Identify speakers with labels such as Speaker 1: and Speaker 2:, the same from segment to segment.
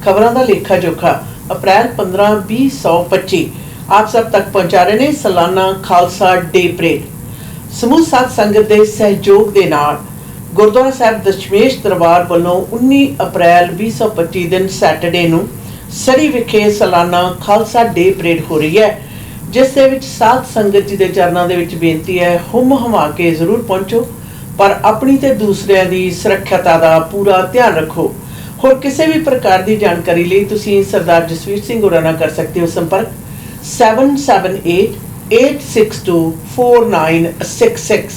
Speaker 1: खबरां दा लेखा जोखा अप्रैल 15-20-125 आप सब तक पहुंचा रहे ने सालाना खालसा डे परेड। समूह साध संगत के सहयोग के नाल गुरुद्वारा साहिब दशमेश दरबार वालों 19 अप्रैल 2025 दिन सैटरडे नूं सरी विखे सालाना खालसा डे परेड हो रही है, जिस दे विच साध संगत जी के चरणों के विच बेनती है हुम हमा के जरूर पहुंचो, पर अपनी ते दूसरिਆਂ ਦੀ सुरक्षता का पूरा ध्यान रखो। होर किसी भी प्रकार की जानकारी लिए तुसीं सरदार जसवीर सिंह होरां नाल कर सकते हो संपर्क 7788624966।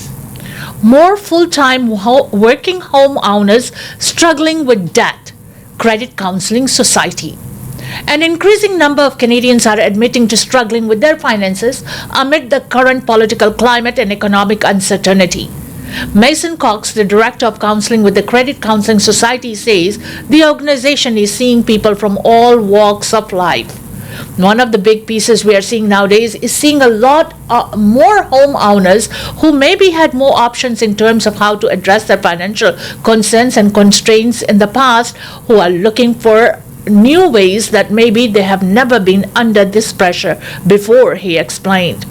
Speaker 2: More full-time working home owners struggling with debt. Credit Counseling Society. An increasing number of Canadians are admitting to struggling with their finances amid the current political climate and economic uncertainty. Mason Cox, the director of counseling with the Credit Counseling Society, says the organization is seeing people from all walks of life. One of the big pieces we are seeing nowadays is seeing a lot more homeowners who maybe had more options in terms of how to address their financial concerns and constraints in the past, who are looking for new ways that maybe they have never been under this pressure before, he explained.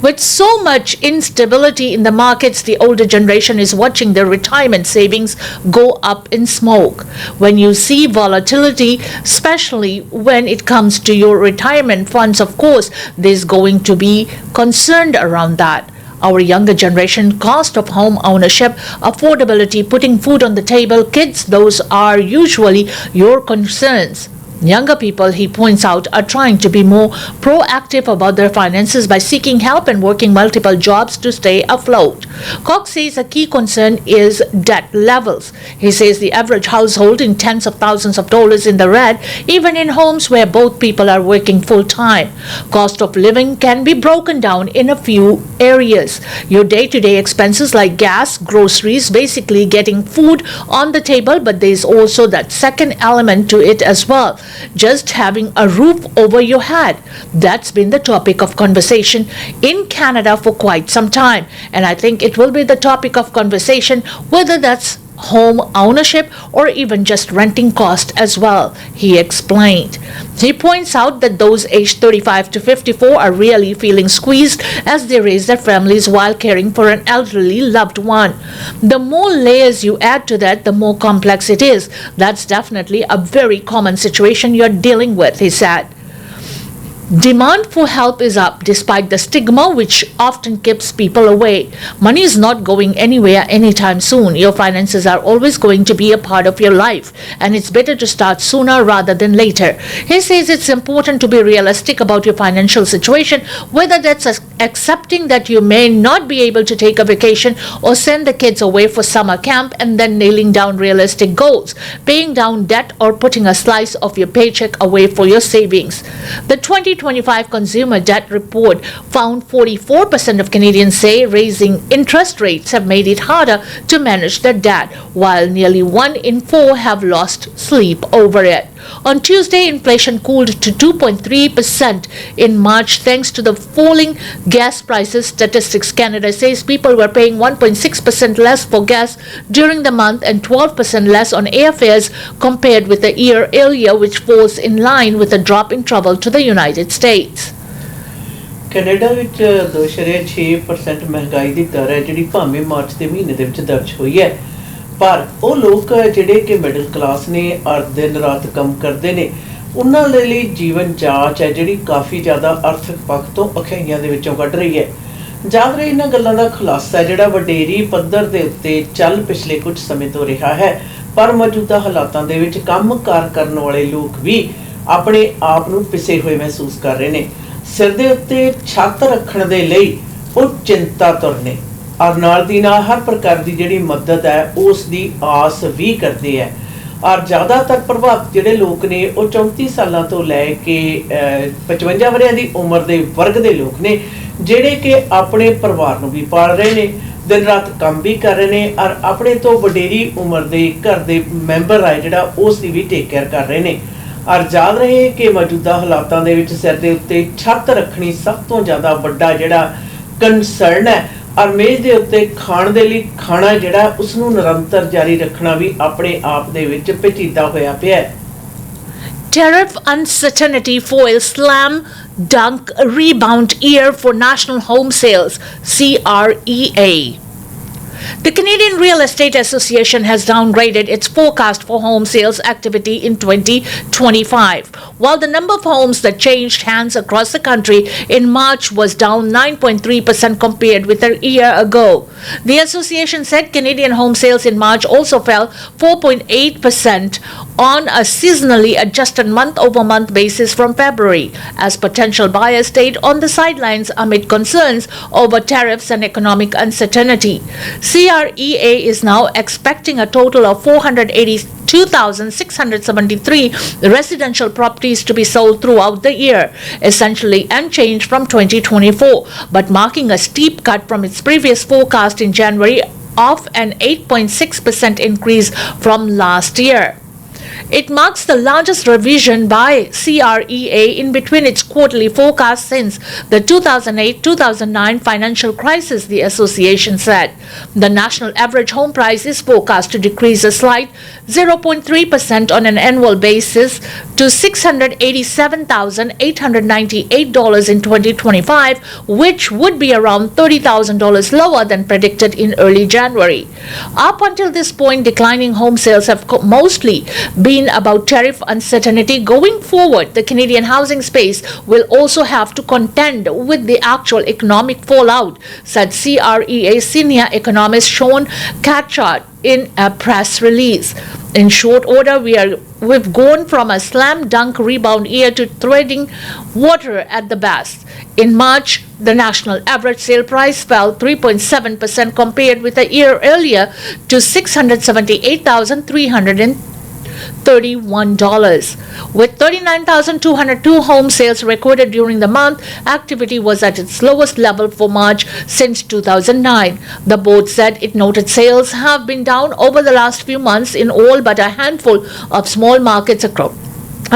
Speaker 2: With so much instability in the markets, the older generation is watching their retirement savings go up in smoke. When you see volatility, especially when it comes to your retirement funds, of course, there's going to be concern around that. Our younger generation, cost of home ownership, affordability, putting food on the table, kids, those are usually your concerns. Younger people, he points out, are trying to be more proactive about their finances by seeking help and working multiple jobs to stay afloat. Cox says a key concern is debt levels. He says the average household in tens of thousands of dollars in the red, even in homes where both people are working full-time. Cost of living can be broken down in a few areas. Your day-to-day expenses like gas, groceries, basically getting food on the table, but there is also that second element to it as well. Just having a roof over your head. That's been the topic of conversation in Canada for quite some time, and I think it will be the topic of conversation whether that's home ownership or even just renting cost as well, he explained. He points out that those aged 35 to 54 are really feeling squeezed as they raise their families while caring for an elderly loved one. The more layers you add to that, the more complex it is. That's definitely a very common situation you're dealing with, he said. Demand for help is up despite the stigma which often keeps people away. Money is not going anywhere anytime soon. Your finances are always going to be a part of your life, and it's better to start sooner rather than later. He says it's important to be realistic about your financial situation, whether that's accepting that you may not be able to take a vacation or send the kids away for summer camp and then nailing down realistic goals, paying down debt, or putting a slice of your paycheck away for your savings. The 2025 Consumer Debt Report found 44% of Canadians say raising interest rates have made it harder to manage their debt, while nearly 1 in 4 have lost sleep over it. On Tuesday, inflation cooled to 2.3% in March thanks to the falling gas prices. Statistics Canada says people were paying 1.6% less for gas during the month and 12% less on airfares compared with the year earlier, which falls in line with a drop in travel to the United States.
Speaker 1: Canada ਵਿੱਚ 2.6% ਮਹਿੰਗਾਈ ਦੀ ਦਰ ਹੈ ਜਿਹੜੀ ਭਾਵੇਂ March ਦੇ ਮਹੀਨੇ ਦੇ ਵਿੱਚ ਦਰਜ ਹੋਈ ਹੈ, ਪਰ ਉਹ ਲੋਕ ਜਿਹੜੇ ਕਿ ਮਿਡਲ ਕਲਾਸ ਨੇ ਔਰ ਦਿਨ ਰਾਤ ਕੰਮ ਕਰਦੇ ਨੇ ਉਹਨਾਂ ਦੇ ਲਈ ਜੀਵਨ ਜਾਂਚ ਹੈ ਜਿਹੜੀ ਕਾਫੀ ਜ਼ਿਆਦਾ ਆਰਥਿਕ ਪੱਖ ਤੋਂ ਅਖਾਈਆਂ ਦੇ ਵਿੱਚੋਂ ਕੱਢ ਰਹੀ ਹੈ। ਯਾਦ ਰਹੇ ਇਹਨਾਂ ਗੱਲਾਂ ਦਾ ਖੁਲਾਸਾ ਜਿਹੜਾ ਵਡੇਰੀ ਪੱਧਰ ਦੇ ਉੱਤੇ ਚੱਲ ਪਿਛਲੇ ਕੁਝ ਸਮੇਂ ਤੋਂ ਰਿਹਾ ਹੈ, ਪਰ ਮੌਜੂਦਾ ਹਾਲਾਤਾਂ ਦੇ ਵਿੱਚ ਕੰਮਕਾਰ ਕਰਨ ਵਾਲੇ ਲੋਕ ਵੀ ਆਪਣੇ ਆਪ ਨੂੰ ਪਿਸੇ ਹੋਏ ਮਹਿਸੂਸ ਕਰ ਰਹੇ ਨੇ। ਸਿਰ ਦੇ ਉੱਤੇ ਛੱਤ ਰੱਖਣ ਦੇ ਲਈ ਉਹ ਚਿੰਤਾਤੁਰ ਨੇ ਔਰ ਨਾਲ ਦੀ ਨਾਲ ਹਰ ਪ੍ਰਕਾਰ ਦੀ ਜਿਹੜੀ ਮਦਦ ਹੈ ਉਸ ਦੀ ਆਸ ਵੀ ਕਰਦੇ ਹੈ। ਔਰ ਜ਼ਿਆਦਾਤਰ ਪ੍ਰਭਾਵਿਤ ਜਿਹੜੇ ਲੋਕ ਨੇ ਉਹ 34 ਸਾਲਾਂ ਤੋਂ ਲੈ ਕੇ 55 ਵਰਿਆਂ ਦੀ ਉਮਰ ਦੇ ਵਰਗ ਦੇ ਲੋਕ ਨੇ ਜਿਹੜੇ ਕਿ ਆਪਣੇ ਪਰਿਵਾਰ ਨੂੰ ਵੀ ਪਾਲ ਰਹੇ ਨੇ, ਦਿਨ ਰਾਤ ਕੰਮ ਵੀ ਕਰ ਰਹੇ ਨੇ ਔਰ ਆਪਣੇ ਤੋਂ ਵਡੇਰੀ ਉਮਰ ਦੇ ਘਰ ਦੇ ਮੈਂਬਰ ਆ ਜਿਹੜਾ ਉਸ ਦੀ ਵੀ ਟੇਕ ਕੇਅਰ ਕਰ ਰਹੇ ਨੇ। ਔਰ ਯਾਦ ਰਹੇ ਕਿ ਮੌਜੂਦਾ ਹਾਲਾਤਾਂ ਦੇ ਵਿੱਚ ਸਿਰ ਦੇ ਉੱਤੇ ਛੱਤ ਰੱਖਣੀ ਸਭ ਤੋਂ ਜ਼ਿਆਦਾ ਵੱਡਾ ਜਿਹੜਾ ਕੰਸਰਨ ਹੈ ਔਰ ਮੇਜ਼ ਦੇ ਉੱਤੇ ਖਾਣ ਦੇ ਲਈ ਖਾਣਾ ਜਿਹੜਾ ਉਸ ਨੂੰ ਨਿਰੰਤਰ ਜਾਰੀ ਰੱਖਣਾ ਵੀ ਆਪਣੇ ਆਪ ਦੇ ਵਿੱਚ ਪੇਚੀਦਾ ਹੋਇਆ ਪਿਆ ਹੈ।
Speaker 2: Tariff uncertainty foils slam dunk rebound year for national home sales, CREA. The Canadian Real Estate Association has downgraded its forecast for home sales activity in 2025. While the number of homes that changed hands across the country in March was down 9.3% compared with a year ago, the association said Canadian home sales in March also fell 4.8% on a seasonally adjusted month-over-month basis from February, as potential buyers stayed on the sidelines amid concerns over tariffs and economic uncertainty. CREA is now expecting a total of 482,673 residential properties to be sold throughout the year, essentially unchanged from 2024, but marking a steep cut from its previous forecast in January of an 8.6% increase from last year. It marks the largest revision by CREA in between its quarterly forecast since the 2008-2009 financial crisis, the association said. The national average home price is forecast to decrease a slight 0.3% on an annual basis to $687,898 in 2025, which would be around $30,000 lower than predicted in early January. Up until this point, declining home sales have mostly been about tariff uncertainty. Going forward, the Canadian housing space will also have to contend with the actual economic fallout, said CREA senior economist Sean Catchard in a press release. In short order, we've gone from a slam dunk rebound year to treading water at the best. In March, the national average sale price fell 3.7% compared with a year earlier to $678,331. With 39,202 home sales recorded during the month, activity was at its lowest level for March since 2009. The board said it noted sales have been down over the last few months in all but a handful of small markets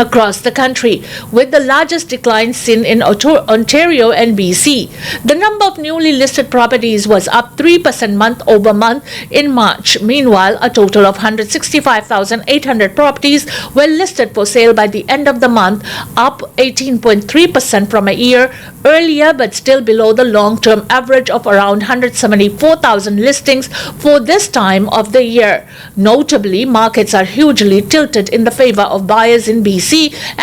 Speaker 2: across the country, with the largest decline seen in Ontario and BC. The number of newly listed properties was up 3% month over month in March. Meanwhile, a total of 165,800 properties were listed for sale by the end of the month, up 18.3% from a year earlier, but still below the long-term average of around 174,000 listings for this time of the year. Notably, markets are hugely tilted in the favor of buyers in BC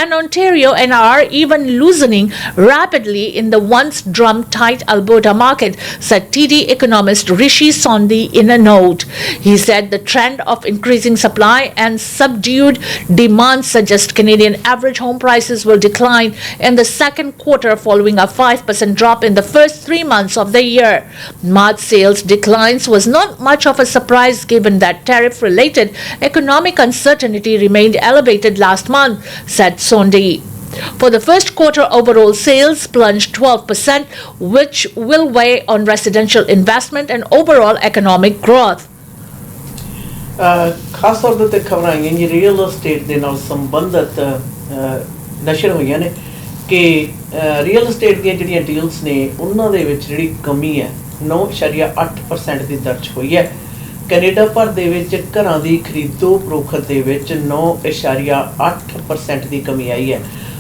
Speaker 2: and Ontario and are even loosening rapidly in the once drum-tight Alberta market, said TD economist Rishi Sondhi in a note. He said the trend of increasing supply and subdued demand suggests Canadian average home prices will decline in the second quarter following a 5% drop in the first 3 months of the year. March sales declines was not much of a surprise given that tariff-related economic uncertainty remained elevated last month, said Sondhi. For the first quarter, overall sales plunged 12%, which will weigh on residential investment and overall economic growth.
Speaker 1: ਖਾਸ ਤੌਰ ਤੇ ਖਬਰਾਂ ਆਈਆਂ ਜੀ real estate ਦੇ ਨਾਲ ਸੰਬੰਧਿਤ ਨਸ਼ਰ ਹੋਈਆਂ ਨੇ ਕਿ ਰੀਅਲ estate ਦੀਆਂ ਜਿਹੜੀਆਂ ਡੀਲਸ ਨੇ ਉਹਨਾਂ ਦੇ ਵਿੱਚ ਜਿਹੜੀ ਕਮੀ ਹੈ 9.8% ਦੀ ਦਰਜ ਹੋਈ ਹੈ। ਕੈਨੇਡਾ ਭਰ ਦੇ ਵਿੱਚ ਘਰਾਂ ਦੀ ਖਰੀਦੋ ਫਰੋਖਤ ਦੇ ਵਿੱਚ 9.8% ਦੀ ਕਮੀ ਆਈ ਹੈ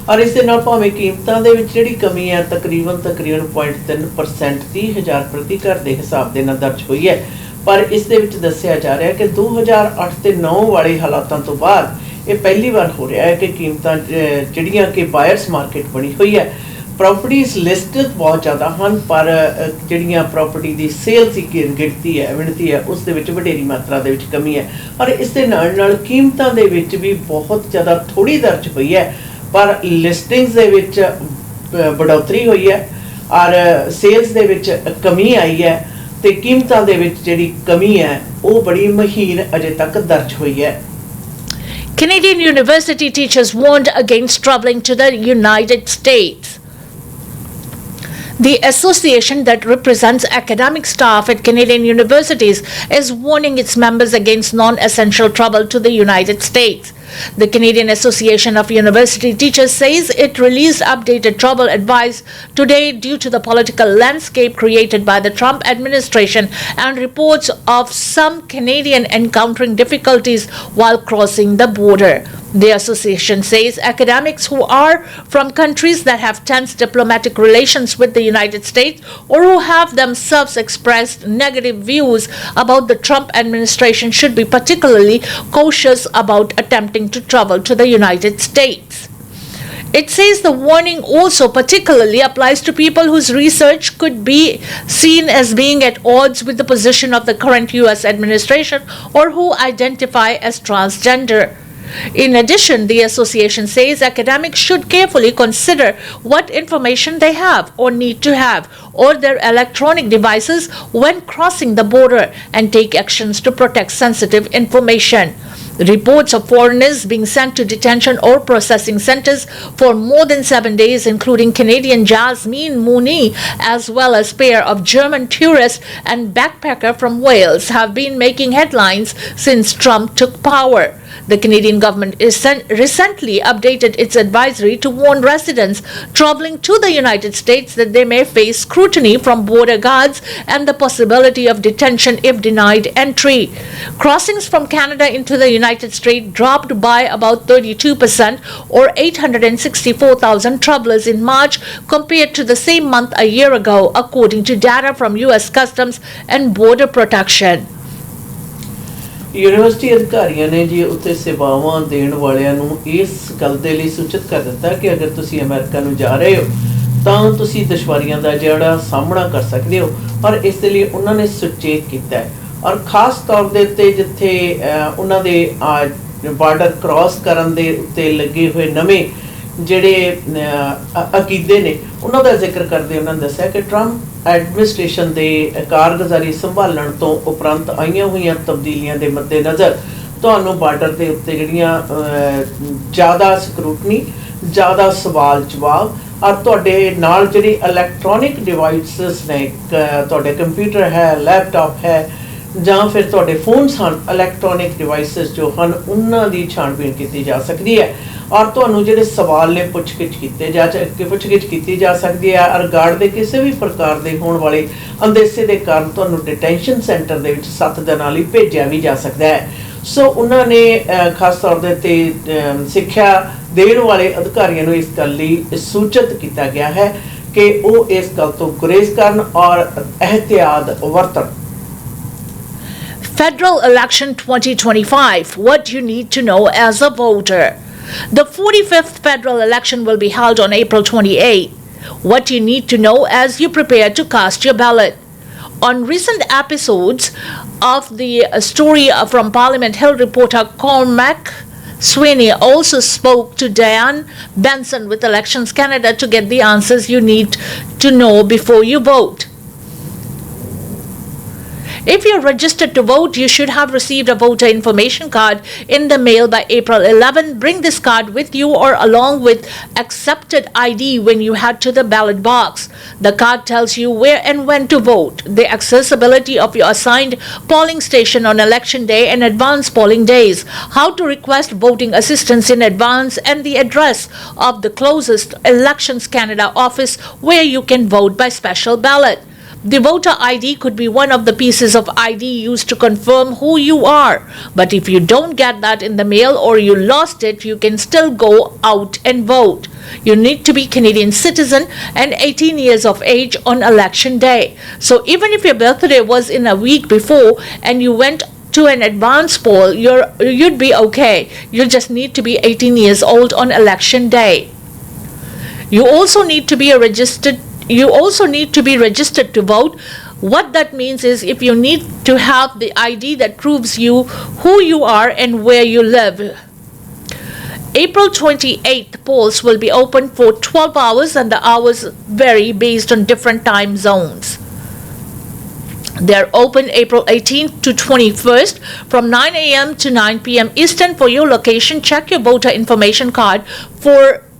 Speaker 1: ਔਰ ਇਸ ਦੇ ਨਾਲ ਭਾਵੇਂ ਕੀਮਤਾਂ ਦੇ ਵਿੱਚ ਜਿਹੜੀ ਕਮੀ ਹੈ ਤਕਰੀਬਨ 0.3% 30,000 ਪ੍ਰਤੀ ਘਰ ਦੇ ਹਿਸਾਬ ਦੇ ਨਾਲ ਦਰਜ ਹੋਈ ਹੈ। ਪਰ ਇਸ ਦੇ ਵਿੱਚ ਦੱਸਿਆ ਜਾ ਰਿਹਾ ਕਿ 2008 ਤੇ 9 ਵਾਲੇ ਹਾਲਾਤਾਂ ਤੋਂ ਬਾਅਦ ਇਹ ਪਹਿਲੀ ਵਾਰ ਹੋ ਰਿਹਾ ਹੈ ਕਿ ਕੀਮਤਾਂ ਜਿਹੜੀਆਂ ਕਿ ਬਾਇਰਸ ਮਾਰਕੀਟ ਬਣੀ ਹੋਈ ਹੈ ਪ੍ਰੋਪਰਟੀਜ਼ ਲਿਸਟਡ ਬਹੁਤ ਜ਼ਿਆਦਾ ਹਨ ਪਰ ਜਿਹੜੀਆਂ ਪ੍ਰੋਪਰਟੀ ਦੀ ਸੇਲ ਦੀ ਗਿਣਤੀ ਹੈ ਉਸ ਦੇ ਵਿੱਚ ਵਡੇਰੀ ਮਾਤਰਾ ਦੇ ਵਿੱਚ ਕਮੀ ਹੈ ਔਰ ਇਸ ਦੇ ਨਾਲ ਕੀਮਤਾਂ ਦੇ ਵਿੱਚ ਵੀ ਬਹੁਤ ਜ਼ਿਆਦਾ ਥੋੜੀ ਦਰਜ ਹੋਈ ਹੈ ਪਰ ਲਿਸਟਿੰਗਸ ਦੇ ਵਿੱਚ बढ़ोतरी हुई है और सेल्स दे विच कमी आई है ते कीमतां दे विच जिहड़ी कमी है वो बड़ी महीन अजे तक दर्ज हुई है।
Speaker 2: Canadian university teachers warned against traveling to the United States. The association that represents academic staff at Canadian universities is warning its members against non-essential travel to the United States. The Canadian Association of University Teachers says it released updated travel advice today due to the political landscape created by the Trump administration and reports of some Canadian encountering difficulties while crossing the border. The association says academics who are from countries that have tense diplomatic relations with the United States or who have themselves expressed negative views about the Trump administration should be particularly cautious about attempting to travel to the United States. It says the warning also particularly applies to people whose research could be seen as being at odds with the position of the current U.S. administration or who identify as transgender. In addition, the association says academics should carefully consider what information they have or need to have or their electronic devices when crossing the border and take actions to protect sensitive information. Reports of foreigners being sent to detention or processing centers for more than 7 days, including Canadian Jasmine Mooney, as well as pair of German tourist and backpacker from Wales, have been making headlines since Trump took power. The Canadian government recently updated its advisory to warn residents traveling to the United States that they may face scrutiny from border guards and the possibility of detention if denied entry. Crossings from Canada into the United States dropped by about 32% or 864,000 travelers in March compared to the same month a year ago, according to data from U.S. Customs and Border Protection.
Speaker 1: University ਅਧਿਕਾਰੀਆਂ ਨੇ ਜੀ ਉੱਥੇ ਸੇਵਾਵਾਂ ਦੇਣ ਵਾਲਿਆਂ ਨੂੰ ਇਸ ਗੱਲ ਦੇ ਲਈ ਸੂਚਿਤ ਕਰ ਦਿੱਤਾ ਕਿ ਅਗਰ ਤੁਸੀਂ ਅਮਰੀਕਾ ਨੂੰ ਜਾ ਰਹੇ ਹੋ ਤਾਂ ਤੁਸੀਂ ਦੁਸ਼ਵਾਰੀਆਂ ਦਾ ਜਿਹੜਾ ਸਾਹਮਣਾ ਕਰ ਸਕਦੇ ਹੋ ਔਰ ਇਸ ਦੇ ਲਈ ਉਹਨਾਂ ਨੇ ਸੁਚੇਤ ਕੀਤਾ ਹੈ ਔਰ ਖਾਸ ਤੌਰ ਦੇ ਉੱਤੇ ਜਿੱਥੇ ਉਹਨਾਂ ਦੇ ਬਾਰਡਰ ਕ੍ਰਾਸ ਕਰਨ ਦੇ ਉੱਤੇ ਲੱਗੇ ਹੋਏ ਨਵੇਂ ਜਿਹੜੇ ਅਕੀਦੇ ਨੇ ਉਹਨਾਂ ਦਾ ਜ਼ਿਕਰ ਕਰਦੇ ਉਹਨਾਂ ਨੇ ਦੱਸਿਆ ਕਿ ਟਰੰਪ ਐਡਮਿਨਿਸਟ੍ਰੇਸ਼ਨ ਦੇ ਕਾਰਗੁਜ਼ਾਰੀ ਸੰਭਾਲਣ ਤੋਂ ਉਪਰੰਤ ਆਈਆਂ ਹੋਈਆਂ ਤਬਦੀਲੀਆਂ ਦੇ ਮੱਦੇਨਜ਼ਰ ਤੁਹਾਨੂੰ ਬਾਰਡਰ ਦੇ ਉੱਤੇ ਜਿਹੜੀਆਂ ਜ਼ਿਆਦਾ ਸਕਰੂਟਨੀ ਜ਼ਿਆਦਾ ਸਵਾਲ ਜਵਾਬ ਔਰ ਤੁਹਾਡੇ ਨਾਲ ਜਿਹੜੀ ਇਲੈਕਟ੍ਰੋਨਿਕ ਡਿਵਾਈਸਿਸ ਨੇ ਤੁਹਾਡੇ ਕੰਪਿਊਟਰ ਹੈ ਲੈਪਟਾਪ ਹੈ ਜਾਂ ਫਿਰ ਤੁਹਾਡੇ ਫੋਨਸ ਹਨ ਇਲੈਕਟ੍ਰੋਨਿਕ ਡਿਵਾਈਸਿਸ ਜੋ ਹਨ ਉਹਨਾਂ ਦੀ ਛਾਣਬੀਣ ਕੀਤੀ ਜਾ ਸਕਦੀ ਹੈ ਔਰ ਤੁਹਾਨੂੰ ਜਿਹੜੇ ਸਵਾਲ ਨੇ ਪੁੱਛਗਿੱਛ ਕੀਤੀ ਜਾ ਸਕਦੀ ਹੈ ਔਰ ਗਾਰਡ ਦੇ ਕਿਸੇ ਵੀ ਪ੍ਰਕਾਰ ਦੇ ਹੋਣ ਵਾਲੇ ਅੰਦੇਸੇ ਦੇ ਕਾਰਨ ਤੁਹਾਨੂੰ ਡਿਟੈਂਸ਼ਨ ਸੈਂਟਰ ਦੇ ਵਿੱਚ 7 ਦਿਨਾਂ ਲਈ ਭੇਜਿਆ ਵੀ ਜਾ ਸਕਦਾ ਹੈ ਸੋ ਉਹਨਾਂ ਨੇ ਖਾਸ ਤੌਰ ਦੇ ਉੱਤੇ ਸਿੱਖਿਆ ਦੇਣ ਵਾਲੇ ਅਧਿਕਾਰੀਆਂ ਨੂੰ ਇਸ ਗੱਲ ਲਈ ਸੂਚਿਤ ਕੀਤਾ ਗਿਆ ਹੈ ਕਿ ਉਹ ਇਸ ਗੱਲ ਤੋਂ ਗੁਰੇਜ਼ ਕਰਨ ਔਰ ਇਹਤਿਆਤ ਵਰਤਣ
Speaker 2: Federal Election 2025, what you need to know as a voter. The 45th federal election will be held on April 28. What you need to know as you prepare to cast your ballot. On recent episodes of the story from Parliament Hill, reporter Cormac Sweeney also spoke to Diane Benson with Elections Canada to get the answers you need to know before you vote. If you're registered to vote, you should have received a voter information card in the mail by April 11. Bring this card with you or along with accepted ID when you head to the ballot box. The card tells you where and when to vote, the accessibility of your assigned polling station on election day and advance polling days, how to request voting assistance in advance, and the address of the closest Elections Canada office where you can vote by special ballot. The voter ID could be one of the pieces of ID used to confirm who you are. But if you don't get that in the mail or you lost it, you can still go out and vote. You need to be Canadian citizen and 18 years of age on election day. So even if your birthday was in a week before and you went to an advance poll, you'd be okay. You just need to be 18 years old on election day. You also need to be registered to vote. What that means is if you need to have the ID that proves you who you are and where you live. April 28th polls will be open for 12 hours and the hours vary based on different time zones. They're open April 18th to 21st from 9 a.m. to 9 p.m. Eastern. For your location, check your voter information card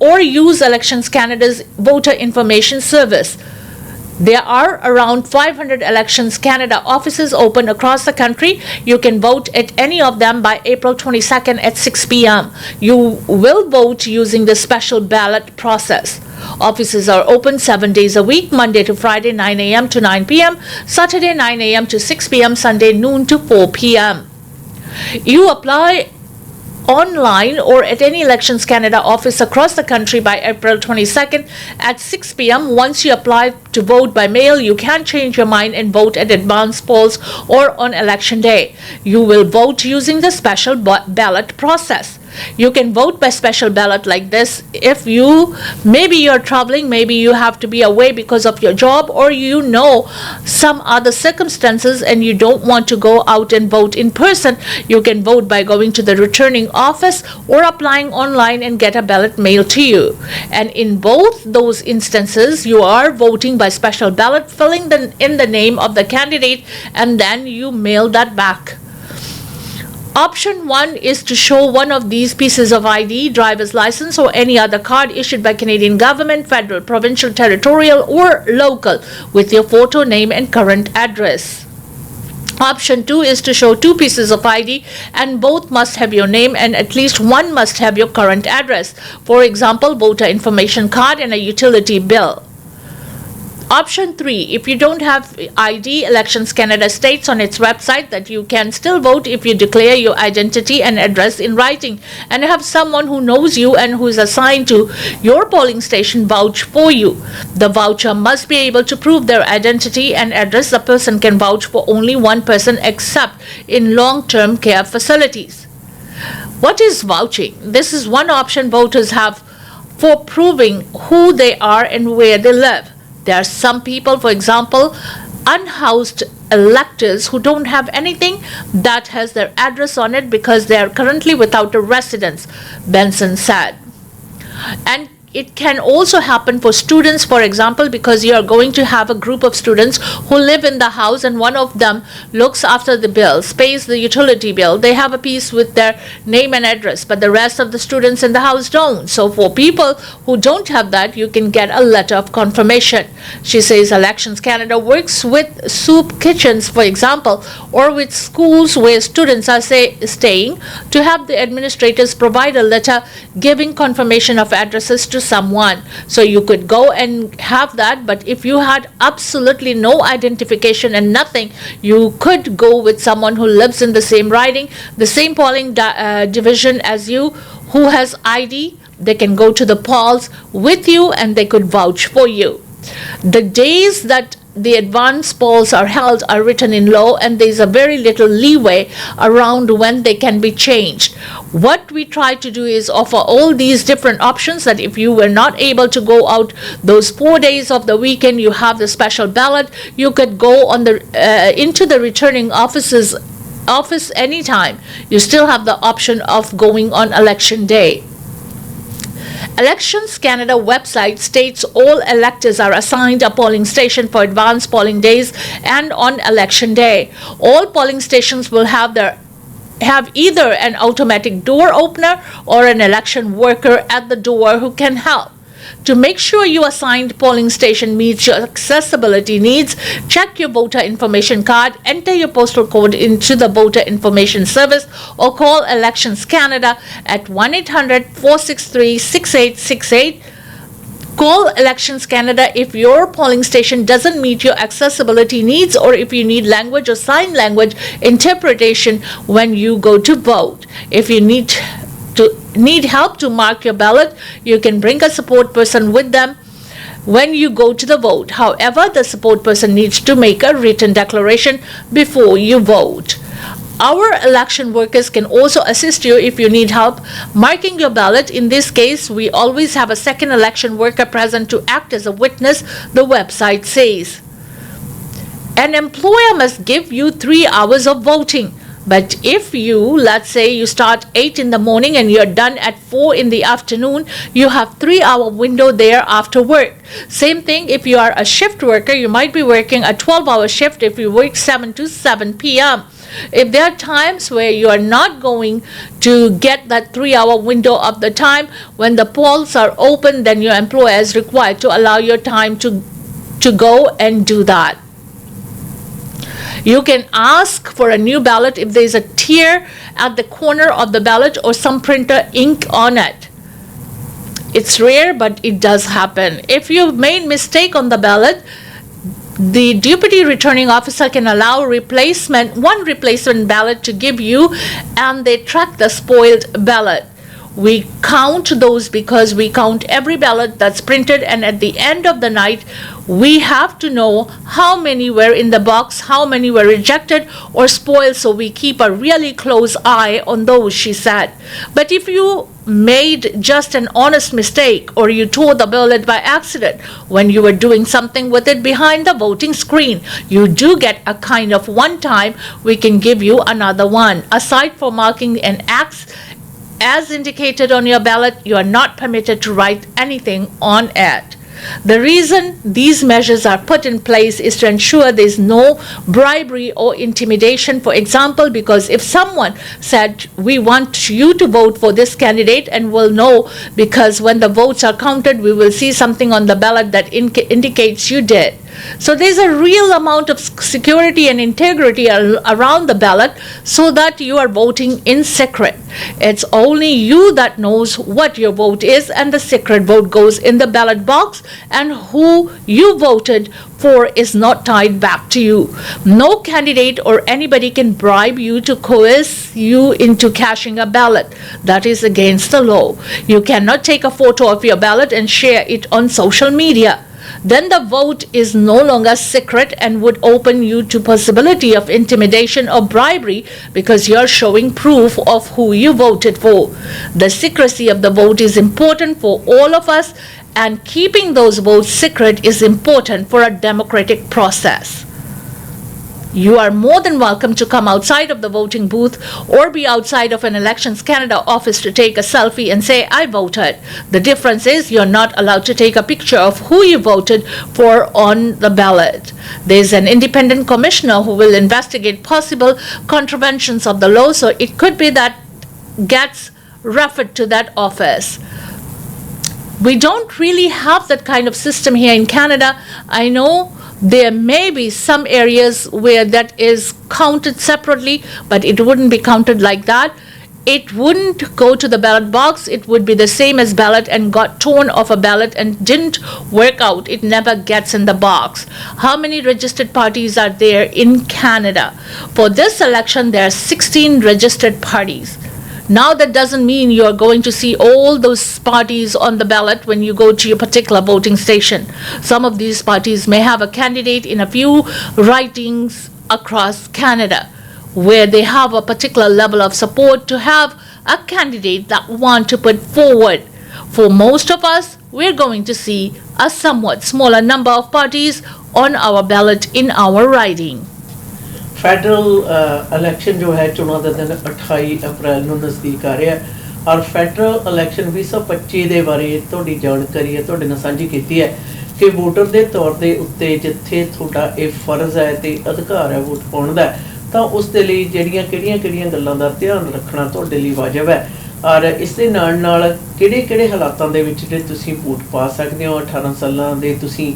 Speaker 2: or use Elections Canada's voter information service. There are around 500 Elections Canada offices open across the country. You can vote at any of them by April 22nd at 6 p.m. You will vote using the special ballot process. Offices are open 7 days a week, Monday to Friday 9 a.m. to 9 p.m., Saturday 9 a.m. to 6 p.m., Sunday noon to 4 p.m. You apply online or at any Elections Canada office across the country by April 22nd at 6 p.m. Once you apply to vote by mail, you can change your mind and vote at advance polls or on election day. You will vote using the special ballot process. You can vote by special ballot like this if maybe you're traveling, maybe you have to be away because of your job, or some other circumstances and you don't want to go out and vote in person. You can vote by going to the returning office or applying online and get a ballot mailed to you. And in both those instances, you are voting by special ballot, filling in the name of the candidate, and then you mail that back. Option 1 is to show one of these pieces of ID, driver's license or any other card issued by Canadian government, federal, provincial, territorial or local, with your photo, name and current address. Option 2 is to show 2 pieces of ID and both must have your name and at least one must have your current address. For example, voter information card and a utility bill. Option 3, if you don't have ID, Elections Canada states on its website that you can still vote if you declare your identity and address in writing and have someone who knows you and who is assigned to your polling station vouch for you. The voucher must be able to prove their identity and address. The person can vouch for only one person except in long-term care facilities. What is vouching? This is one option voters have for proving who they are and where they live. There are some people, for example, unhoused electors who don't have anything that has their address on it because they are currently without a residence, Benson said. And it can also happen for students, for example, because you are going to have a group of students who live in the house and one of them looks after the bills, pays the utility bill. They have a piece with their name and address, but the rest of the students in the house don't. So for people who don't have that, you can get a letter of confirmation. She says Elections Canada works with soup kitchens, for example, or with schools where students are staying to have the administrators provide a letter giving confirmation of addresses to someone. So you could go and have that, but if you had absolutely no identification and nothing, you could go with someone who lives in the same riding, the same polling division as you, who has ID. They can go to the polls with you and they could vouch for you. The days that the advance polls are held are written in law and there is a very little leeway around when they can be changed. What we try to do is offer all these different options that if you were not able to go out those 4 days of the weekend, you have the special ballot. You could go on into the returning office anytime. You still have the option of going on election day. Elections Canada website states all electors are assigned a polling station for advance polling days and on election day. All polling stations will have either an automatic door opener or an election worker at the door who can help. To make sure your assigned polling station meets your accessibility needs, check your voter information card, enter your postal code into the voter information service, or call Elections Canada at 1-800-463-6868. Call Elections Canada if your polling station doesn't meet your accessibility needs or if you need language or sign language interpretation when you go to vote. If you need help to mark your ballot, you can bring a support person with them when you go to the vote. However, the support person needs to make a written declaration before you vote. Our election workers can also assist you if you need help marking your ballot. In this case, we always have a second election worker present to act as a witness, the website says. An employer must give you 3 hours of voting. But if let's say you start 8 in the morning and you're done at 4 in the afternoon, you have 3-hour window there after work. Same thing if you are a shift worker, you might be working a 12-hour shift if you work 7 to 7 p.m. If there are times where you are not going to get that 3-hour window of the time, when the polls are open, then your employer is required to allow your time to to go and do that. You can ask for a new ballot if there is a tear at the corner of the ballot or some printer ink on it. It's rare, but it does happen. If you've made mistake on the ballot, the deputy returning officer can allow one replacement ballot to give you, and they track the spoiled ballot. We count those because we count every ballot that's printed, and at the end of the night, we have to know how many were in the box, how many were rejected or spoiled, so we keep a really close eye on those, she said. But if you made just an honest mistake or you tore the ballot by accident when you were doing something with it behind the voting screen, you do get a kind of one time. We can give you another one. Aside from marking an X as indicated on your ballot, you are not permitted to write anything on it. The reason these measures are put in place is to ensure there is no bribery or intimidation. For example, because if someone said, we want you to vote for this candidate, and we'll know because when the votes are counted, we will see something on the ballot that indicates you did. So there's a real amount of security and integrity around the ballot so that you are voting in secret. It's only you that knows what your vote is, and the secret vote goes in the ballot box, and who you voted for is not tied back to you. No candidate or anybody can bribe you to coerce you into cashing a ballot. That is against the law. You cannot take a photo of your ballot and share it on social media. Then the vote is no longer secret and would open you to possibility of intimidation or bribery because you're showing proof of who you voted for. The secrecy of the vote is important for all of us, and keeping those votes secret is important for a democratic process. You are more than welcome to come outside of the voting booth or be outside of an Elections Canada office to take a selfie and say, I voted. The difference is you're not allowed to take a picture of who you voted for on the ballot. There's an independent commissioner who will investigate possible contraventions of the law, so it could be that gets referred to that office. We don't really have that kind of system here in Canada. I know there may be some areas where that is counted separately, but it wouldn't be counted like that. It wouldn't go to the ballot box. It would be the same as ballot and got torn off a ballot and didn't work out. It never gets in the box. How many registered parties are there in Canada? For this election, there are 16 registered parties. Now that doesn't mean you're going to see all those parties on the ballot when you go to your particular voting station. Some of these parties may have a candidate in a few ridings across Canada where they have a particular level of support to have a candidate that want to put forward. For most of us, we're going to see a somewhat smaller number of parties on our ballot in our riding.
Speaker 1: Federal election ਜੋ ਹੈ ਚੋਣਾਂ ਦਾ ਦਿਨ 28 ਅਪ੍ਰੈਲ ਨੂੰ ਨਜ਼ਦੀਕ ਆ ਰਿਹਾ ਔਰ federal election 2025 ਦੇ ਬਾਰੇ ਤੁਹਾਡੀ ਜਾਣਕਾਰੀ ਹੈ ਤੁਹਾਡੇ ਨਾਲ ਸਾਂਝੀ ਕੀਤੀ ਹੈ ਕਿ ਵੋਟਰ ਦੇ ਤੌਰ ਦੇ ਉੱਤੇ ਜਿੱਥੇ ਤੁਹਾਡਾ ਇਹ ਫਰਜ਼ ਹੈ ਤੇ ਅਧਿਕਾਰ ਹੈ ਵੋਟ ਪਾਉਣ ਦਾ ਤਾਂ ਉਸ ਦੇ ਲਈ ਕਿਹੜੀਆਂ ਗੱਲਾਂ ਦਾ ਧਿਆਨ ਰੱਖਣਾ ਤੁਹਾਡੇ ਲਈ ਵਾਜਬ ਹੈ ਔਰ ਇਸ ਦੇ ਨਾਲ ਕਿਹੜੇ ਹਾਲਾਤਾਂ ਦੇ ਵਿੱਚ ਜੇ ਤੁਸੀਂ ਵੋਟ ਪਾ ਸਕਦੇ ਹੋ 18 ਸਾਲਾਂ ਦੇ ਤੁਸੀਂ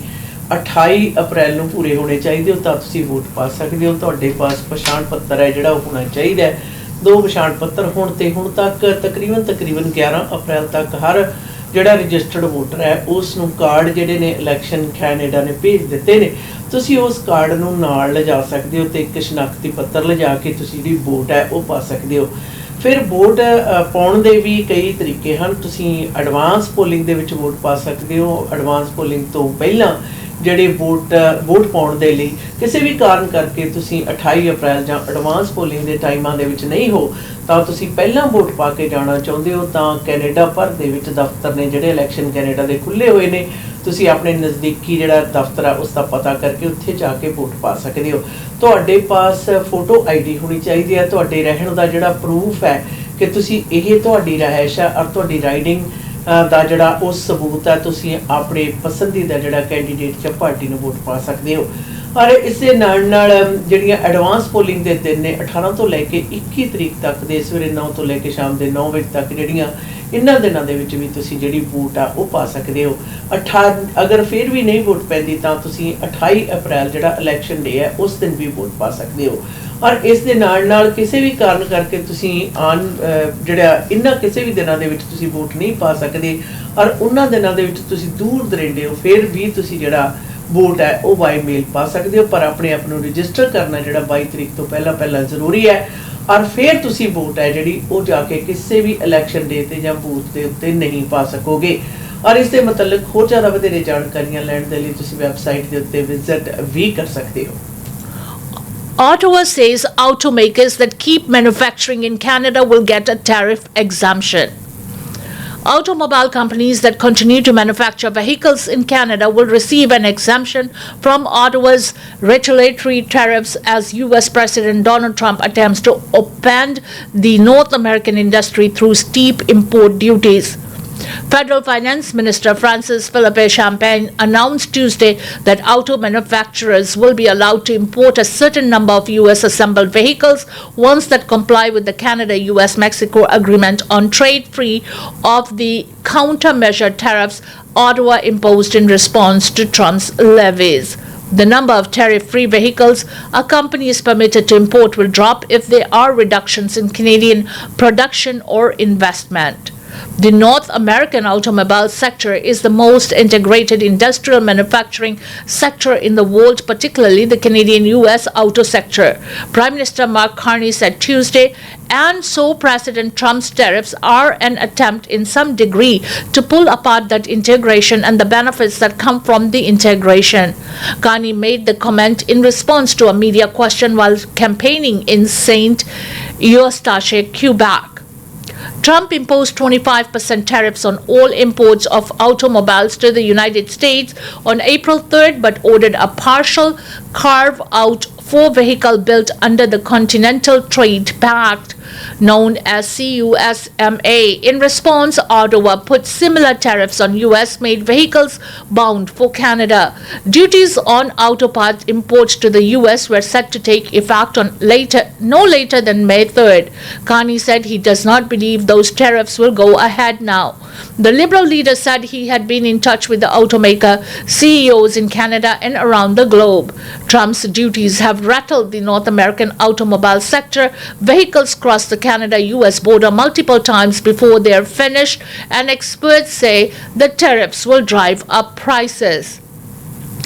Speaker 1: 28 ਅਪ੍ਰੈਲ ਨੂੰ ਪੂਰੇ ਹੋਣੇ ਚਾਹੀਦੇ ਹੋ ਤਾਂ ਤੁਸੀਂ ਵੋਟ ਪਾ ਸਕਦੇ ਹੋ ਤੁਹਾਡੇ ਪਾਸ ਪਛਾਣ ਪੱਤਰ ਹੈ ਜਿਹੜਾ ਉਹ ਹੋਣਾ ਚਾਹੀਦਾ ਹੈ 2 ਪਛਾਣ ਪੱਤਰ ਹੁਣ ਤੱਕ ਤਕਰੀਬਨ 11 ਅਪ੍ਰੈਲ ਤੱਕ ਹਰ ਜਿਹੜਾ ਰਜਿਸਟਰਡ ਵੋਟਰ ਹੈ ਉਸ ਨੂੰ ਕਾਰਡ ਜਿਹੜੇ ਨੇ ਇਲੈਕਸ਼ਨ ਕੈਨੇਡਾ ਨੇ ਭੇਜ ਦਿੱਤੇ ਨੇ ਤੁਸੀਂ ਉਸ ਕਾਰਡ ਨੂੰ ਨਾਲ ਲਿਜਾ ਸਕਦੇ ਹੋ ਤੇ ਇੱਕ ਸ਼ਨਾਖਤੀ ਪੱਤਰ ਲਿਜਾ ਕੇ ਤੁਸੀਂ ਜਿਹੜੀ ਵੋਟ ਹੈ ਉਹ ਪਾ ਸਕਦੇ ਹੋ ਫਿਰ ਵੋਟ ਪਾਉਣ ਦੇ ਵੀ ਕਈ ਤਰੀਕੇ ਹਨ ਤੁਸੀਂ ਐਡਵਾਂਸ ਪੋਲਿੰਗ ਦੇ ਵਿੱਚ ਵੋਟ ਪਾ ਸਕਦੇ ਹੋ ਐਡਵਾਂਸ ਪੋਲਿੰਗ ਤੋਂ ਪਹਿਲਾਂ ਜਿਹੜੇ ਵੋਟ ਪਾਉਣ ਦੇ ਲਈ ਕਿਸੇ ਵੀ ਕਾਰਨ ਕਰਕੇ ਤੁਸੀਂ 28 ਅਪ੍ਰੈਲ ਜਾਂ ਐਡਵਾਂਸ ਪੋਲਿੰਗ ਦੇ ਟਾਈਮਾਂ ਦੇ ਵਿੱਚ ਨਹੀਂ ਹੋ ਤਾਂ ਤੁਸੀਂ ਪਹਿਲਾਂ ਵੋਟ ਪਾ ਕੇ ਜਾਣਾ ਚਾਹੁੰਦੇ ਹੋ ਤਾਂ ਕੈਨੇਡਾ ਭਰ ਦੇ ਵਿੱਚ ਦਫ਼ਤਰ ਨੇ ਜਿਹੜੇ ਇਲੈਕਸ਼ਨ ਕੈਨੇਡਾ ਦੇ ਖੁੱਲ੍ਹੇ ਹੋਏ ਨੇ ਤੁਸੀਂ ਆਪਣੇ ਨਜ਼ਦੀਕੀ ਜਿਹੜਾ ਦਫ਼ਤਰ ਹੈ ਉਸ ਦਾ ਪਤਾ ਕਰਕੇ ਉੱਥੇ ਜਾ ਕੇ ਵੋਟ ਪਾ ਸਕਦੇ ਹੋ ਤੁਹਾਡੇ ਪਾਸ ਫੋਟੋ ਆਈਡੀ ਹੋਣੀ ਚਾਹੀਦੀ ਹੈ ਤੁਹਾਡੇ ਰਹਿਣ ਦਾ ਜਿਹੜਾ ਪ੍ਰੂਫ ਹੈ ਕਿ ਤੁਸੀਂ ਇਹ ਤੁਹਾਡੀ ਰਿਹਾਇਸ਼ ਹੈ ਔਰ ਤੁਹਾਡੀ ਰਾਈਡਿੰਗ ਦਾ ਜਿਹੜਾ ਉਹ ਸਬੂਤ ਹੈ ਤੁਸੀਂ ਆਪਣੇ ਪਸੰਦੀਦਾ ਜਿਹੜਾ ਕੈਂਡੀਡੇਟ ਜਾਂ ਪਾਰਟੀ ਨੂੰ ਵੋਟ ਪਾ ਸਕਦੇ ਹੋ ਔਰ ਇਸੇ ਨਾਲ ਜਿਹੜੀਆਂ ਐਡਵਾਂਸ ਪੋਲਿੰਗ ਦੇ ਦਿਨ ਨੇ 18 ਤੋਂ ਲੈ ਕੇ 21 ਤਰੀਕ ਤੱਕ ਦੇ ਸਵੇਰੇ 9 ਤੋਂ ਲੈ ਕੇ ਸ਼ਾਮ ਦੇ 9 ਵਜੇ ਤੱਕ ਜਿਹੜੀਆਂ ਇਹਨਾਂ ਦਿਨਾਂ ਦੇ ਵਿੱਚ ਵੀ ਤੁਸੀਂ ਜਿਹੜੀ ਵੋਟ ਆ ਉਹ ਪਾ ਸਕਦੇ ਹੋ। ਅਗਰ ਫਿਰ ਵੀ ਨਹੀਂ ਵੋਟ ਪੈਂਦੀ ਤਾਂ ਤੁਸੀਂ 28 ਅਪ੍ਰੈਲ ਜਿਹੜਾ ਇਲੈਕਸ਼ਨ ਡੇ ਹੈ ਉਸ ਦਿਨ ਵੀ ਵੋਟ ਪਾ ਸਕਦੇ ਹੋ। ਔਰ ਇਸ ਦੇ ਨਾਲ ਕਿਸੇ ਵੀ ਕਾਰਨ ਕਰਕੇ ਤੁਸੀਂ ਜਿਹੜਾ ਇਹਨਾਂ ਕਿਸੇ ਵੀ ਦਿਨਾਂ ਦੇ ਵਿੱਚ ਤੁਸੀਂ ਵੋਟ ਨਹੀਂ ਪਾ ਸਕਦੇ ਔਰ ਉਹਨਾਂ ਦਿਨਾਂ ਦੇ ਵਿੱਚ ਤੁਸੀਂ ਦੂਰ ਦਰੇਂਡੇ ਹੋ, ਫਿਰ ਵੀ ਤੁਸੀਂ ਜਿਹੜਾ ਵੋਟ ਹੈ ਉਹ ਬਾਈ ਮੇਲ ਪਾ ਸਕਦੇ ਹੋ। ਪਰ ਆਪਣੇ ਆਪ ਨੂੰ ਰਜਿਸਟਰ ਕਰਨਾ ਜਿਹੜਾ 22 ਤਰੀਕ ਤੋਂ ਪਹਿਲਾਂ ਜ਼ਰੂਰੀ ਹੈ। ਔਰ ਫਿਰ ਤੁਸੀਂ ਵੋਟ ਹੈ ਜਿਹੜੀ ਉਹ ਜਾ ਕੇ ਕਿਸੇ ਵੀ ਇਲੈਕਸ਼ਨ ਡੇ ਤੇ ਜਾਂ ਬੂਥ ਦੇ ਉੱਤੇ ਨਹੀਂ ਪਾ ਸਕੋਗੇ। ਔਰ ਇਸ ਦੇ ਮੁਤਲਕ ਹੋਰ ਜ਼ਿਆਦਾ ਵਧੇਰੇ ਜਾਣਕਾਰੀਆਂ ਲੈਣ ਦੇ ਲਈ ਤੁਸੀਂ ਵੈਬਸਾਈਟ ਦੇ ਉੱਤੇ ਵਿਜ਼ਿਟ ਵੀ ਕਰ ਸਕਦੇ ਹੋ।
Speaker 2: Ottawa says automakers that keep manufacturing in Canada will get a tariff exemption. Automobile companies that continue to manufacture vehicles in Canada will receive an exemption from Ottawa's retaliatory tariffs as U.S. President Donald Trump attempts to upend the North American industry through steep import duties. Federal Finance Minister Francis Philippe Champagne announced Tuesday that auto manufacturers will be allowed to import a certain number of U.S. assembled vehicles once that comply with the Canada-U.S.-Mexico agreement on trade free of the countermeasure tariffs Ottawa imposed in response to Trump's levies. The number of tariff-free vehicles a company is permitted to import will drop if there are reductions in Canadian production or investment. The North American automobile sector is the most integrated industrial manufacturing sector in the world, particularly the Canadian-US auto sector, Prime Minister Mark Carney said Tuesday, and so President Trump's tariffs are an attempt in some degree to pull apart that integration and the benefits that come from the integration. Carney made the comment in response to a media question while campaigning in St. Eustache, Quebec. Trump imposed 25% tariffs on all imports of automobiles to the United States on April 3rd, but ordered a partial carve-out for vehicles built under the Continental Trade Pact, known as CUSMA. In response, Ottawa put similar tariffs on US-made vehicles bound for Canada. Duties on auto parts imports to the US were set to take effect on no later than May 3rd. Carney said he does not believe those tariffs will go ahead now. The Liberal leader said he had been in touch with the automaker CEOs in Canada and around the globe. Trump's duties have rattled the North American automobile sector. Vehicles cross the Canada-US border multiple times before they are finished, and experts say the tariffs will drive up prices.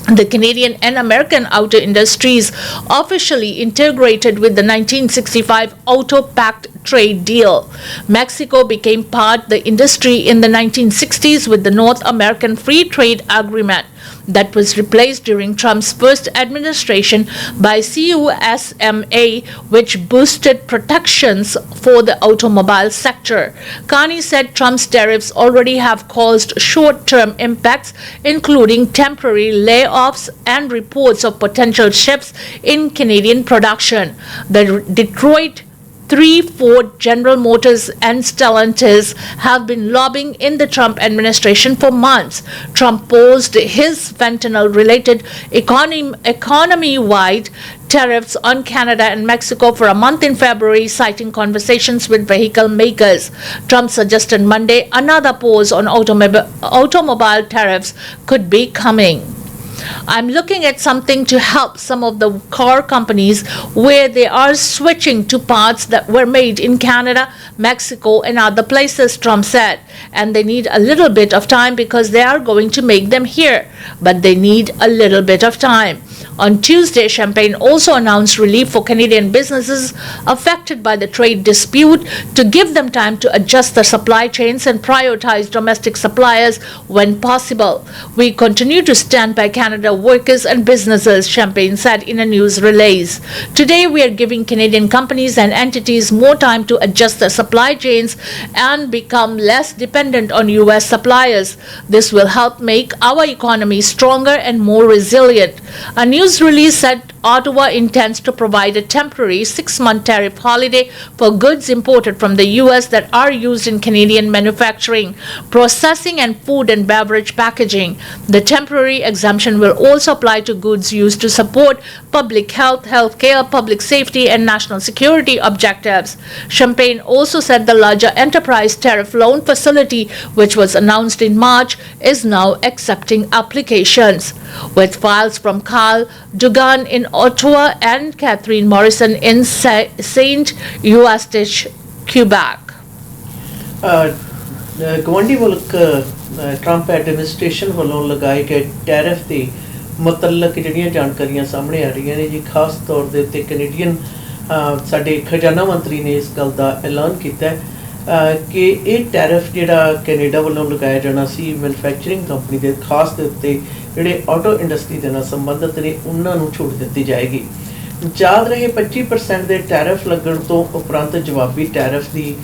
Speaker 2: The Canadian and American auto industries officially integrated with the 1965 Auto Pact trade deal. Mexico became part of the industry in the 1960s with the North American Free Trade Agreement that was replaced during Trump's first administration by CUSMA, which boosted protections for the automobile sector. Carney said Trump's tariffs already have caused short-term impacts, including temporary layoffs and reports of potential shifts in Canadian production. The Detroit 3 Ford, General Motors, and Stellantis have been lobbying in the Trump administration for months. Trump posed his fentanyl-related economy-wide tariffs on Canada and Mexico for a month in February, citing conversations with vehicle makers. Trump suggested Monday another pause on automobile tariffs could be coming. I'm looking at something to help some of the car companies where they are switching to parts that were made in Canada, Mexico, and other places, Trump said. And they need a little bit of time because they are going to make them here. But they need a little bit of time. On Tuesday, Champagne also announced relief for Canadian businesses affected by the trade dispute to give them time to adjust their supply chains and prioritize domestic suppliers when possible. We continue to stand by Canada workers and businesses, Champagne said in a news release. Today, we are giving Canadian companies and entities more time to adjust their supply chains and become less dependent on U.S. suppliers. This will help make our economy stronger and more resilient. A news release said Ottawa intends to provide a temporary 6-month tariff holiday for goods imported from the US that are used in Canadian manufacturing, processing, and food and beverage packaging. The temporary exemption will also apply to goods used to support public health, healthcare, public safety, and national security objectives. Champagne also said the larger enterprise tariff loan facility, which was announced in March, is now accepting applications. With files from Carl Dugan in Ottawa and Catherine Morrison in Saint Eustache, Quebec.
Speaker 1: ਗਵਾਂਢੀ ਮੁਲਕ Trump administration ਵੱਲੋਂ ਲਗਾਏ ਗਏ tariff ਦੇ ਮੁਤਲਕ ਜਿਹੜੀਆਂ ਜਾਣਕਾਰੀਆਂ ਸਾਹਮਣੇ ਆ ਰਹੀਆਂ ਨੇ ਜੀ, ਖਾਸ ਤੌਰ ਦੇ ਉੱਤੇ ਕੈਨੇਡੀਅਨ ਸਾਡੇ ਖਜ਼ਾਨਾ ਮੰਤਰੀ ਨੇ ਇਸ ਗੱਲ ਦਾ ਐਲਾਨ ਕੀਤਾ ਕਿ ਇਹ ਟੈਰਿਫ ਜਿਹੜਾ ਕੈਨੇਡਾ ਵੱਲੋਂ ਲਗਾਇਆ ਜਾਣਾ ਸੀ ਮੈਨੂਫੈਕਚਰਿੰਗ ਕੰਪਨੀ ਦੇ ਖਾਸ ਦੇ ਉੱਤੇ ਜਿਹੜੇ ਆਟੋ ਇੰਡਸਟਰੀ ਦੇ ਨਾਲ ਸੰਬੰਧਿਤ ਨੇ ਉਹਨਾਂ ਨੂੰ ਛੂਟ ਦਿੱਤੀ ਜਾਏਗੀ। ਯਾਦ ਰਹੇ 25% ਦੇ ਟੈਰਿਫ ਲੱਗਣ ਤੋਂ ਉਪਰੰਤ ਜਵਾਬੀ ਟੈਰਿਫ ਦੀ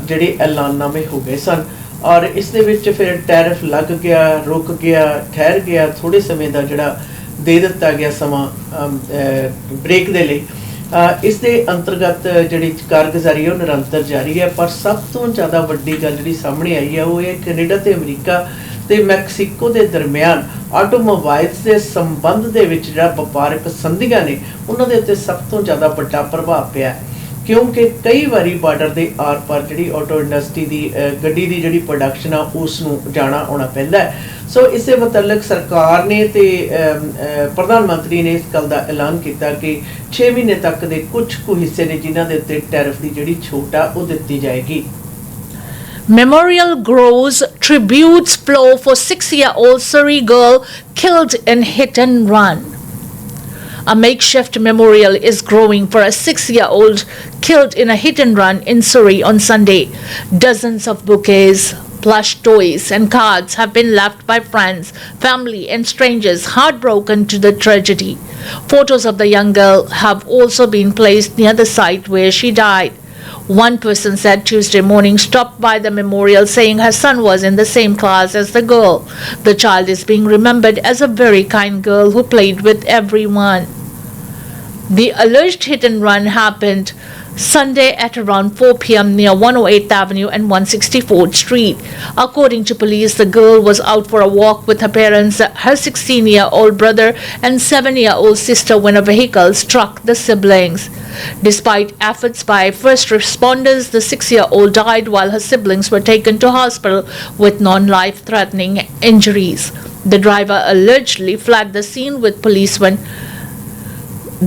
Speaker 1: ਜਿਹੜੇ ਐਲਾਨਨਾਮੇ ਹੋ ਗਏ ਸਨ ਔਰ ਇਸ ਦੇ ਵਿੱਚ ਫਿਰ ਟੈਰਿਫ ਲੱਗ ਗਿਆ, ਰੁਕ ਗਿਆ, ਠਹਿਰ ਗਿਆ, ਥੋੜ੍ਹੇ ਸਮੇਂ ਦਾ ਜਿਹੜਾ ਦੇ ਦਿੱਤਾ ਗਿਆ ਸਮਾਂ ਬ੍ਰੇਕ ਦੇ ਲਈ। ਇਸ ਦੇ ਅੰਤਰਗਤ ਜਿਹੜੀ ਕਾਰਗੁਜ਼ਾਰੀ ਉਹ ਨਿਰੰਤਰ ਜਾਰੀ ਹੈ। ਪਰ ਸਭ ਤੋਂ ਜ਼ਿਆਦਾ ਵੱਡੀ ਗੱਲ ਜਿਹੜੀ ਸਾਹਮਣੇ ਆਈ ਹੈ ਉਹ ਇਹ ਕੈਨੇਡਾ ਤੇ ਅਮਰੀਕਾ ਤੇ ਮੈਕਸੀਕੋ ਦੇ ਦਰਮਿਆਨ ਆਟੋਮੋਬਾਈਲਸ ਦੇ ਸੰਬੰਧ ਦੇ ਵਿੱਚ ਜਿਹੜਾ ਵਪਾਰਕ ਸੰਧੀਆਂ ਨੇ ਉਹਨਾਂ ਦੇ ਉੱਤੇ ਸਭ ਤੋਂ ਜ਼ਿਆਦਾ ਵੱਡਾ ਪ੍ਰਭਾਵ ਪਿਆ ਕਿਉਂਕਿ ਕਈ ਵਾਰੀ ਬਾਰਡਰ ਦੇ ਆਰ ਪਾਰ ਜਿਹੜੀ ਆਟੋ ਇੰਡਸਟਰੀ ਦੀ ਗੱਡੀ ਦੀ ਜਿਹੜੀ ਪ੍ਰੋਡਕਸ਼ਨ ਆ ਉਸ ਨੂੰ ਜਾਣਾ ਆਉਣਾ ਪੈਂਦਾ ਹੈ। ਸੋ ਇਸੇ ਮੁਤਲਕ ਸਰਕਾਰ ਨੇ ਤੇ ਪ੍ਰਧਾਨ ਮੰਤਰੀ ਨੇ ਇਸ ਗੱਲ ਦਾ ਐਲਾਨ ਕੀਤਾ ਕਿ 6 ਮਹੀਨੇ ਤੱਕ ਦੇ ਕੁਝ ਕੁ ਹਿੱਸੇ ਨੇ ਜਿਨ੍ਹਾਂ ਦੇ ਉੱਤੇ ਟੈਰਿਫ ਦੀ ਜਿਹੜੀ ਛੋਟ ਆ ਉਹ ਦਿੱਤੀ ਜਾਏਗੀ।
Speaker 2: Memorial grows, tributes flow for 6-year-old Surrey girl killed in hit and run. A makeshift memorial is growing for a 6-year-old killed in a hit and run in Surrey on Sunday. Dozens of bouquets, plush toys, and cards have been left by friends, family, and strangers heartbroken to the tragedy. Photos of the young girl have also been placed near the site where she died. One person said Tuesday morning stopped by the memorial saying her son was in the same class as the girl. The child is being remembered as a very kind girl who played with everyone. The alleged hit and run happened Sunday at around 4 p.m. near 108th Avenue and 164th Street. According to police, the girl was out for a walk with her parents, her 16-year-old brother and 7-year-old sister when a vehicle struck the siblings. Despite efforts by first responders, the 6-year-old died while her siblings were taken to hospital with non-life-threatening injuries. The driver allegedly fled the scene with policemen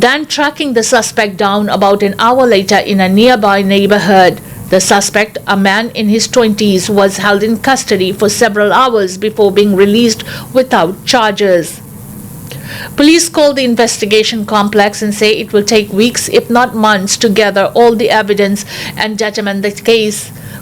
Speaker 2: then tracking the suspect down about an hour later in a nearby neighborhood. The suspect, a man in his 20s, was held in custody for several hours before being released without charges. Police call the investigation complex and say it will take weeks, if not months, to gather all the evidence and determine the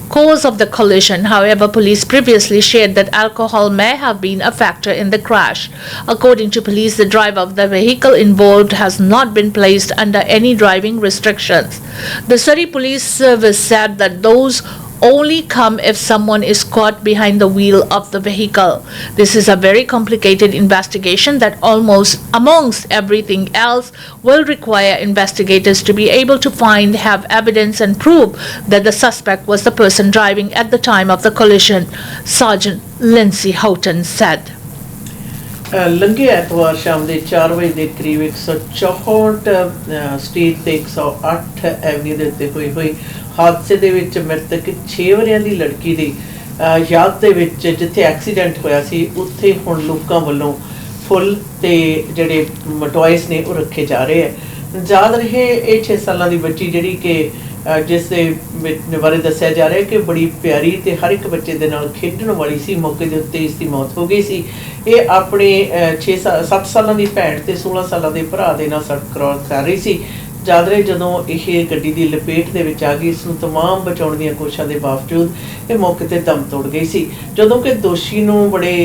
Speaker 2: cause of the collision. However, police previously shared that alcohol may have been a factor in the crash. According to police, the driver of the vehicle involved has not been placed under any driving restrictions. The Surrey Police Service said that those only come if someone is caught behind the wheel of the vehicle. This is a very complicated investigation that amongst everything else will require investigators to be able to find, have evidence and prove that the suspect was the person driving at the time of the collision, Sergeant Lindsay Houghton said.
Speaker 1: ਲੰਘੇ ਐਤਵਾਰ ਸ਼ਾਮ ਦੇ 4 ਵਜੇ ਦੇ ਕਰੀਬ 164 street ਤੇ 108 avenue ਦੇ ਉੱਤੇ ਹੋਈ ਹਾਦਸੇ ਦੇ ਵਿੱਚ ਮ੍ਰਿਤਕ 6 ਵਰ੍ਹਿਆਂ ਦੀ ਲੜਕੀ ਦੀ ਯਾਦ ਦੇ ਵਿੱਚ ਜਿੱਥੇ ਐਕਸੀਡੈਂਟ ਹੋਇਆ ਸੀ ਉੱਥੇ ਹੁਣ ਲੋਕਾਂ ਵੱਲੋਂ ਫੁੱਲ ਤੇ ਜਿਹੜੇ ਟੌਇਸ ਨੇ ਉਹ ਰੱਖੇ ਜਾ ਰਹੇ ਹੈ। ਯਾਦ ਰਹੇ ਇਹ 6 ਸਾਲਾਂ ਦੀ ਬੱਚੀ ਜਿਹੜੀ ਕਿ ਜਿਸ ਦੇ ਬਾਰੇ ਦੱਸਿਆ ਜਾ ਰਿਹਾ ਕਿ ਬੜੀ ਪਿਆਰੀ ਤੇ ਹਰ ਇੱਕ ਬੱਚੇ ਦੇ ਨਾਲ ਖੇਡਣ ਵਾਲੀ ਸੀ। ਮੌਕੇ ਦੇ ਉੱਤੇ ਇਸ ਦੀ ਮੌਤ ਹੋ ਗਈ ਸੀ। ਇਹ ਆਪਣੇ 7 ਸਾਲਾਂ ਦੀ ਭੈਣ ਤੇ 16 ਸਾਲਾਂ ਦੇ ਭਰਾ ਦੇ ਨਾਲ ਸੜਕ ਕ੍ਰਾਸ ਕਰ ਰਹੀ ਸੀ। ਯਾਦ ਰਹੇ ਜਦੋਂ ਇਹ ਗੱਡੀ ਦੀ ਲਪੇਟ ਦੇ ਵਿੱਚ ਆ ਗਈ, ਇਸ ਨੂੰ ਤਮਾਮ ਬਚਾਉਣ ਦੀਆਂ ਕੋਸ਼ਿਸ਼ਾਂ ਦੇ ਬਾਵਜੂਦ ਇਹ ਮੌਕੇ ਤੇ ਦਮ ਤੋੜ ਗਈ ਸੀ। ਜਦੋਂ ਕਿ ਦੋਸ਼ੀ ਨੂੰ ਬੜੇ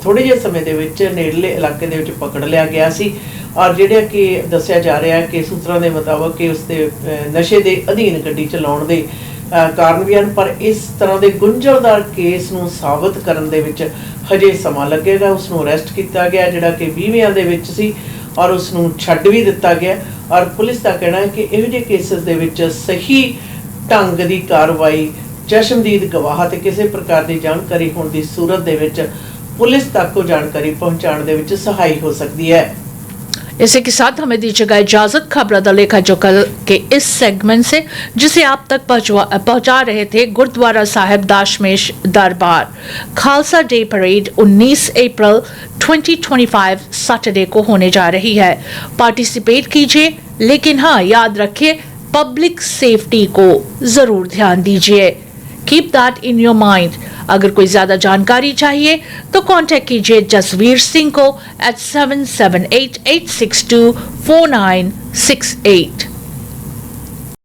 Speaker 1: ਥੋੜ੍ਹੇ ਜਿਹੇ ਸਮੇਂ ਦੇ ਵਿੱਚ ਨੇੜਲੇ ਇਲਾਕੇ ਦੇ ਵਿੱਚ ਪਕੜ ਲਿਆ ਗਿਆ ਸੀ ਔਰ ਜਿਹੜਾ ਕਿ ਦੱਸਿਆ ਜਾ ਰਿਹਾ ਕਿ ਸੂਤਰਾਂ ਦੇ ਮੁਤਾਬਕ ਕਿ ਉਸਦੇ ਨਸ਼ੇ ਦੇ ਅਧੀਨ ਗੱਡੀ ਚਲਾਉਣ ਦੇ ਕਾਰਨ ਵੀ ਹਨ। ਪਰ ਇਸ ਤਰ੍ਹਾਂ ਦੇ ਗੁੰਝਲਦਾਰ ਕੇਸ ਨੂੰ ਸਾਬਤ ਕਰਨ ਦੇ ਵਿੱਚ ਹਜੇ ਸਮਾਂ ਲੱਗੇਗਾ। ਉਸ ਨੂੰ ਅਰੈਸਟ ਕੀਤਾ ਗਿਆ ਜਿਹੜਾ ਕਿ 20ਵਿਆਂ ਦੇ ਵਿੱਚ ਸੀ और उसनूं छड्ड भी दिता गया और पुलिस का कहना है कि इहो ਜਿਹੇ केसेस दे विच सही ढंग की कार्रवाई चशमदीद गवाह ते किसी प्रकार की जानकारी होने की सूरत दे विच पुलिस तक वो जानकारी पहुंचाने दे विच सहाई हो सकती है।
Speaker 2: इसी के साथ हमें दीजिएगा इजाजत खबरों दा लेखा जोखा के इस सेगमेंट से, जिसे आप तक पहुंचा रहे थे गुरुद्वारा साहिब दाशमेश दरबार। खालसा डे परेड 19 अप्रैल 2025 सैटरडे को होने जा रही है। पार्टिसिपेट कीजिए, लेकिन हाँ याद रखिए पब्लिक सेफ्टी को जरूर ध्यान दीजिए। Keep that in your mind. अगर कोई ज्यादा जानकारी चाहिए तो कांटेक्ट कीजिए जसवीर सिंह को at 7788624968।